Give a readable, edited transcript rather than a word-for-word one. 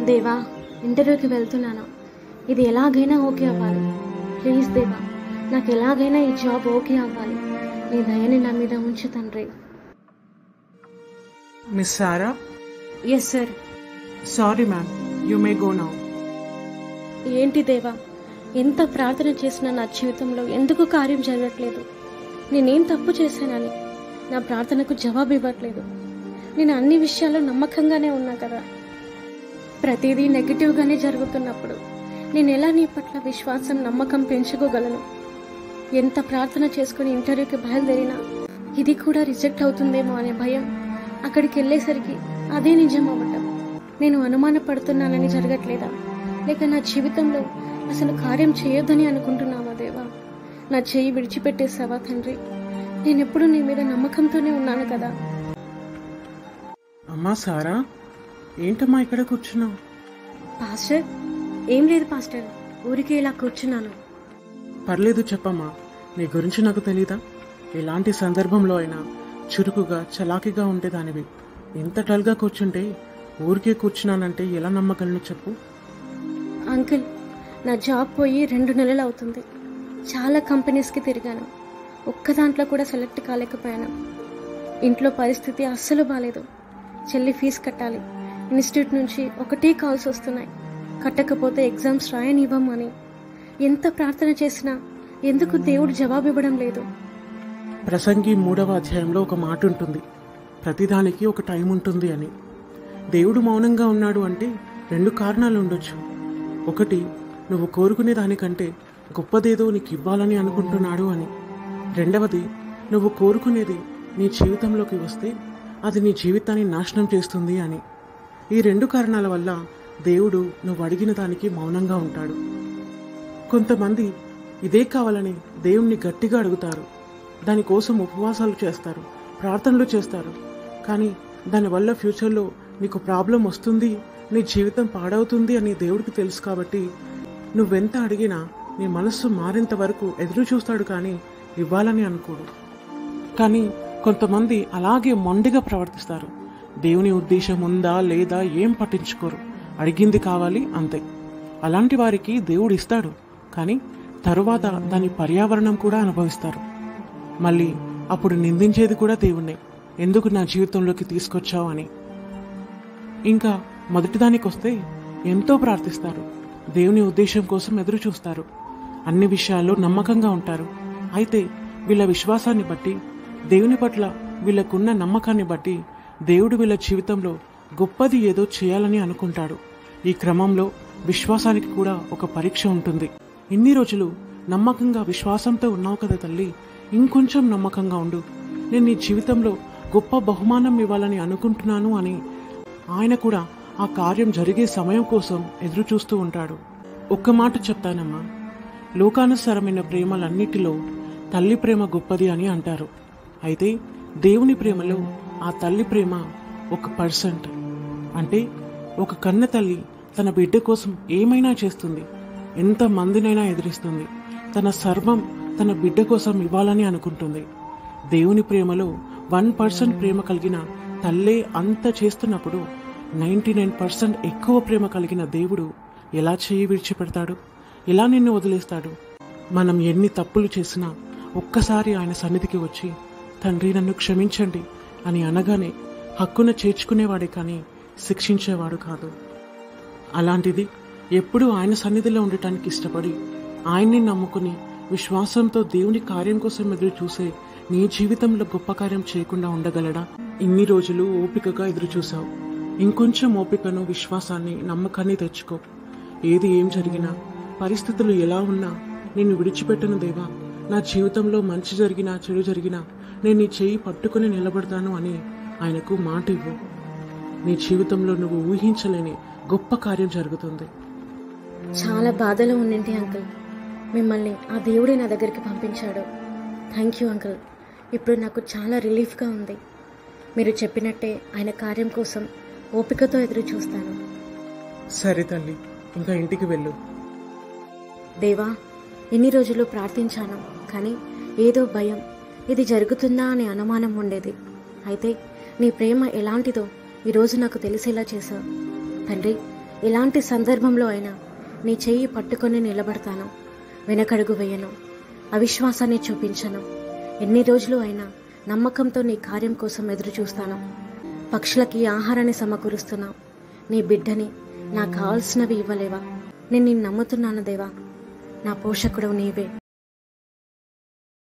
దేవా, ఇంటర్వ్యూకి వెళ్తున్నాను. ఇది ఎలాగైనా ఓకే అవ్వాలి. ప్లీజ్ దేవా, నాకు ఎలాగైనా ఈ జాబ్ ఓకే అవ్వాలి. నీ దయని నా మీద ఉంచు తండ్రి. Miss Sara? Yes sir. Sorry ma'am, you may go now. ఏంటి దేవా, ఎంత ప్రార్థన చేసినా నా జీవితంలో ఎందుకు కార్యం జరగట్లేదు? నేనేం తప్పు చేశానని నా ప్రార్థనకు జవాబు ఇవ్వట్లేదు. నేను అన్ని విషయాల్లో నమ్మకంగానే ఉన్నా కదా. ప్రతిదీ నెగిటివ్గానే జరుగుతున్నప్పుడు నేను ఎలా నీ పట్ల విశ్వాసం, నమ్మకం పెంచుకోగలను? ఎంత ప్రార్థన చేసుకుని ఇంటర్వ్యూకి బయలుదేరినా ఇది కూడా రిజెక్ట్ అవుతుందేమో అనే భయం. అక్కడికి వెళ్ళేసరికి అదే నిజం అవ్వటం. నేను అనుమానపడుతున్నానని జరగట్లేదా? లేక నా జీవితంలో అసలు కార్యం చేయొద్దని అనుకుంటున్నావా దేవా? నా చెయ్యి విడిచిపెట్టేసావా తండ్రి? నేనెప్పుడు నీ మీద నమ్మకంతోనే ఉన్నాను కదా. అమ్మా సారా, ఏంటమ్మా ఇక్కడ కూర్చున్నావు? పాస్టర్, ఏం లేదు పాస్టర్, ఊరికే ఇలా కూర్చున్నాను. పర్లేదు చెప్పమ్మా, నీ గురించి నాకు తెలీదా? ఎలాంటి సందర్భంలో అయినా చురుకుగా, చలాకీగా ఉండేదానివి. ఎంత డల్గా కూర్చుంటే ఊరికే కూర్చున్నానంటే ఎలా నమ్మగలను చెప్పు? అంకుల్, నా జాబ్ పోయి 2 నెలలు అవుతుంది. చాలా కంపెనీస్కి తిరిగాను. ఒక్క దాంట్లో కూడా సెలెక్ట్ కాలేకపోయాను. ఇంట్లో పరిస్థితి అస్సలు బాలేదు. చెల్లి ఫీజు కట్టాలి. ఇన్స్టిట్యూట్ నుంచి ఒకటే కాల్స్ వస్తున్నాయి, కట్టకపోతే ఎగ్జామ్స్ రాయనివ్వమని. ఎంత ప్రార్థన చేసినా ఎందుకు దేవుడు జవాబు ఇవ్వడం లేదు? ప్రసంగి 3వ అధ్యాయంలో ఒక మాట ఉంటుంది, ప్రతిదానికి ఒక టైం ఉంటుంది అని. దేవుడు మౌనంగా ఉన్నాడు అంటే 2 కారణాలు ఉండొచ్చు. ఒకటి, నువ్వు కోరుకునే దానికంటే గొప్పదేదో నీకు ఇవ్వాలని అనుకుంటున్నాడు అని. రెండవది, నువ్వు కోరుకునేది నీ జీవితంలోకి వస్తే అది నీ జీవితాన్ని నాశనం చేస్తుంది అని. ఈ 2 కారణాల వల్ల దేవుడు నువ్వు అడిగిన దానికి మౌనంగా ఉంటాడు. కొంతమంది ఇదే కావాలని దేవుణ్ణి గట్టిగా అడుగుతారు, దానికోసం ఉపవాసాలు చేస్తారు, ప్రార్థనలు చేస్తారు. కానీ దానివల్ల ఫ్యూచర్లో నీకు ప్రాబ్లం వస్తుంది, నీ జీవితం పాడవుతుంది అని దేవుడికి తెలుసు. కాబట్టి నువ్వెంత అడిగినా నీ మనస్సు మారేంత వరకు ఎదురు చూస్తాడు, కానీ ఇవ్వాలని అనుకోడు. కానీ కొంతమంది అలాగే మొండిగా ప్రవర్తిస్తారు. దేవుని ఉద్దేశం ఉందా లేదా ఏం పట్టించుకోరు, అడిగింది కావాలి అంతే. అలాంటి వారికి దేవుడు ఇస్తాడు, కానీ తరువాత దాని పర్యావరణం కూడా అనుభవిస్తారు. మళ్ళీ అప్పుడు నిందించేది కూడా దేవుణ్ణే, ఎందుకు నా జీవితంలోకి తీసుకొచ్చావు అని. ఇంకా మొదటిదానికి వస్తే ఎంతో ప్రార్థిస్తారు, దేవుని ఉద్దేశం కోసం ఎదురు చూస్తారు, అన్ని విషయాల్లో నమ్మకంగా ఉంటారు. అయితే వీళ్ళ విశ్వాసాన్ని బట్టి, దేవుని పట్ల వీళ్ళకున్న నమ్మకాన్ని బట్టి దేవుడు వీళ్ళ జీవితంలో గొప్పది ఏదో చేయాలని అనుకుంటాడు. ఈ క్రమంలో విశ్వాసానికి కూడా ఒక పరీక్ష ఉంటుంది. ఇన్ని రోజులు నమ్మకంగా విశ్వాసంతో ఉన్నావు కదా తల్లి, ఇంకొంచెం నమ్మకంగా ఉండు, నేను నీ జీవితంలో గొప్ప బహుమానం ఇవ్వాలని అనుకుంటున్నాను అని ఆయన కూడా ఆ కార్యం జరిగే సమయం కోసం ఎదురు చూస్తూ ఉంటాడు. ఒక్క మాట చెప్తానమ్మా, లోకానుసారమైన ప్రేమలన్నిటిలో తల్లి ప్రేమ గొప్పది అని అంటారు. అయితే దేవుని ప్రేమలో ఆ తల్లి ప్రేమ 1%. అంటే ఒక కన్న తల్లి తన బిడ్డ కోసం ఏమైనా చేస్తుంది, ఎంత మందినైనా ఎదిరిస్తుంది, తన సర్వం తన బిడ్డ కోసం ఇవ్వాలని అనుకుంటుంది. దేవుని ప్రేమలో 1% ప్రేమ కలిగిన తల్లే అంత చేస్తున్నప్పుడు 99% ఎక్కువ ప్రేమ కలిగిన దేవుడు ఎలా చేయి విడిచిపెడతాడు? ఎలా నిన్ను వదిలేస్తాడు? మనం ఎన్ని తప్పులు చేసినా ఒక్కసారి ఆయన సన్నిధికి వచ్చి తండ్రి నన్ను క్షమించండి అని అనగానే హక్కున చేర్చుకునేవాడే కానీ శిక్షించేవాడు కాదు. అలాంటిది ఎప్పుడూ ఆయన సన్నిధిలో ఉండటానికి ఇష్టపడి ఆయన్ని నమ్ముకుని విశ్వాసంతో దేవుని కార్యం కోసం ఎదురు చూసే నీ జీవితంలో గొప్ప కార్యం చేయకుండా ఉండగలడా? ఇన్ని రోజులు ఓపికగా ఎదురు చూసావు, ఇంకొంచెం ఓపికను, విశ్వాసాన్ని, నమ్మకాన్ని తెచ్చుకో. ఏది ఏం జరిగినా, పరిస్థితులు ఎలా ఉన్నా నిన్ను విడిచిపెట్టను దేవా, నా జీవితంలో మంచి జరిగినా చెడు జరిగినా నేను నీ చేయి పట్టుకుని నిలబడతాను అని ఆయనకు మాట ఇవ్వు. నీ జీవితంలో నువ్వు ఊహించలేని గొప్ప కార్యం జరుగుతుంది. చాలా బాధలో ఉండింటి అంకుల్, మిమ్మల్ని ఆ దేవుడే నా దగ్గరికి పంపించాడు. Thank you uncle. ఇప్పుడు నాకు చాలా రిలీఫ్గా ఉంది. మీరు చెప్పినట్టే ఆయన కార్యం కోసం ఓపికతో ఎదురు చూస్తాను. సరే తల్లి, ఇంకా ఇంటికి వెళ్ళు. దేవా, ఎన్ని రోజులు ప్రార్థించాను, కానీ ఏదో భయం, ఇది జరుగుతుందా అనే అనుమానం ఉండేది. అయితే నీ ప్రేమ ఎలాంటిదో ఈరోజు నాకు తెలిసేలా చేశావు తండ్రి. ఎలాంటి సందర్భంలో అయినా నీ చెయ్యి పట్టుకొని నిలబడతాను. వెనకడుగు వేయను, అవిశ్వాసాన్ని చూపించను. ఎన్ని రోజులు అయినా నమ్మకంతో నీ కార్యం కోసం ఎదురు చూస్తాను. పక్షులకి ఆహారాన్ని సమకూరుస్తున్నావు, నీ బిడ్డని నాకు కావాల్సినవి ఇవ్వలేవా? నేను నిన్ను నమ్ముతున్నాను దేవా, నా పోషకుడు నీవే.